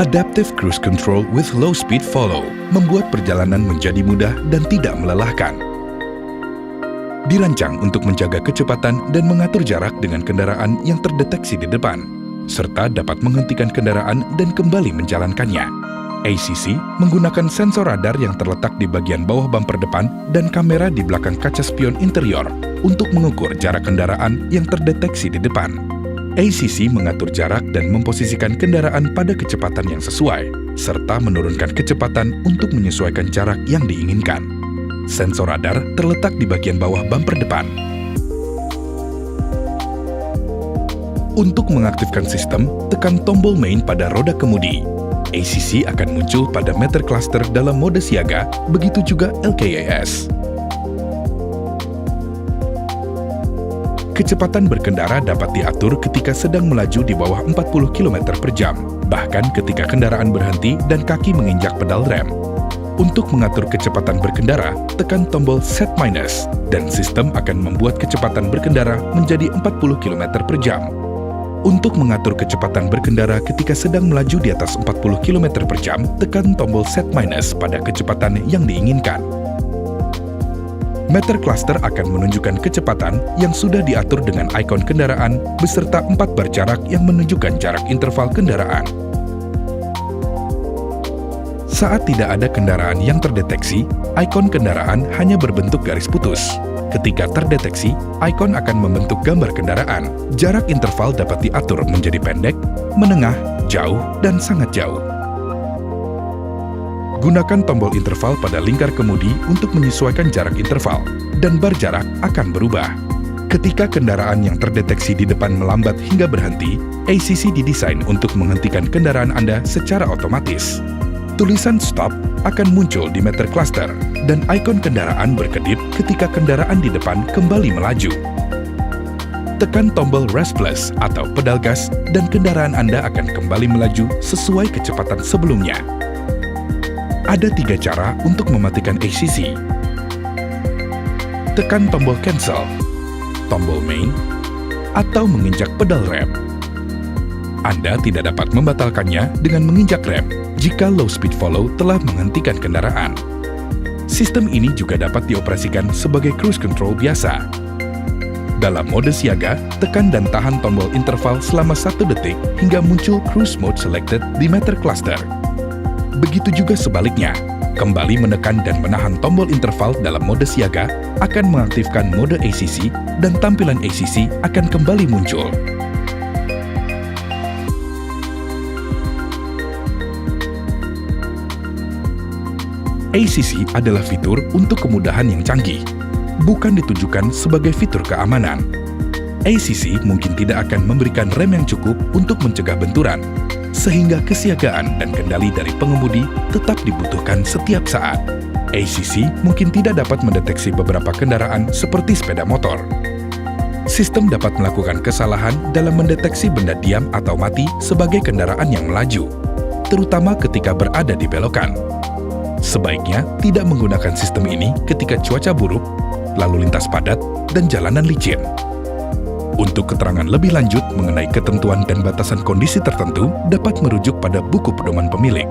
Adaptive Cruise Control with Low Speed Follow membuat perjalanan menjadi mudah dan tidak melelahkan. Dirancang untuk menjaga kecepatan dan mengatur jarak dengan kendaraan yang terdeteksi di depan, serta dapat menghentikan kendaraan dan kembali menjalankannya. ACC menggunakan sensor radar yang terletak di bagian bawah bumper depan dan kamera di belakang kaca spion interior untuk mengukur jarak kendaraan yang terdeteksi di depan. ACC mengatur jarak dan memposisikan kendaraan pada kecepatan yang sesuai, serta menurunkan kecepatan untuk menyesuaikan jarak yang diinginkan. Sensor radar terletak di bagian bawah bumper depan. Untuk mengaktifkan sistem, tekan tombol main pada roda kemudi. ACC akan muncul pada meter cluster dalam mode siaga, begitu juga LKAS. Kecepatan berkendara dapat diatur ketika sedang melaju di bawah 40 km per jam, bahkan ketika kendaraan berhenti dan kaki menginjak pedal rem. Untuk mengatur kecepatan berkendara, tekan tombol Set Minus, dan sistem akan membuat kecepatan berkendara menjadi 40 km per jam. Untuk mengatur kecepatan berkendara ketika sedang melaju di atas 40 km per jam, tekan tombol Set Minus pada kecepatan yang diinginkan. Meter cluster akan menunjukkan kecepatan yang sudah diatur dengan ikon kendaraan beserta 4 bar jarak yang menunjukkan jarak interval kendaraan. Saat tidak ada kendaraan yang terdeteksi, ikon kendaraan hanya berbentuk garis putus. Ketika terdeteksi, ikon akan membentuk gambar kendaraan. Jarak interval dapat diatur menjadi pendek, menengah, jauh, dan sangat jauh. Gunakan tombol interval pada lingkar kemudi untuk menyesuaikan jarak interval, dan bar jarak akan berubah. Ketika kendaraan yang terdeteksi di depan melambat hingga berhenti, ACC didesain untuk menghentikan kendaraan Anda secara otomatis. Tulisan stop akan muncul di meter cluster, dan ikon kendaraan berkedip ketika kendaraan di depan kembali melaju. Tekan tombol Rest Plus atau pedal gas, dan kendaraan Anda akan kembali melaju sesuai kecepatan sebelumnya. Ada 3 cara untuk mematikan ACC. Tekan tombol Cancel, tombol Main, atau menginjak pedal rem. Anda tidak dapat membatalkannya dengan menginjak rem jika Low Speed Follow telah menghentikan kendaraan. Sistem ini juga dapat dioperasikan sebagai cruise control biasa. Dalam mode siaga, tekan dan tahan tombol interval selama 1 detik hingga muncul Cruise Mode Selected di meter cluster. Begitu juga sebaliknya, kembali menekan dan menahan tombol interval dalam mode siaga akan mengaktifkan mode ACC dan tampilan ACC akan kembali muncul. ACC adalah fitur untuk kemudahan yang canggih, bukan ditujukan sebagai fitur keamanan. ACC mungkin tidak akan memberikan rem yang cukup untuk mencegah benturan, sehingga kesiagaan dan kendali dari pengemudi tetap dibutuhkan setiap saat. ACC mungkin tidak dapat mendeteksi beberapa kendaraan seperti sepeda motor. Sistem dapat melakukan kesalahan dalam mendeteksi benda diam atau mati sebagai kendaraan yang melaju, terutama ketika berada di belokan. Sebaiknya tidak menggunakan sistem ini ketika cuaca buruk, lalu lintas padat, dan jalanan licin. Untuk keterangan lebih lanjut mengenai ketentuan dan batasan kondisi tertentu, dapat merujuk pada buku pedoman pemilik.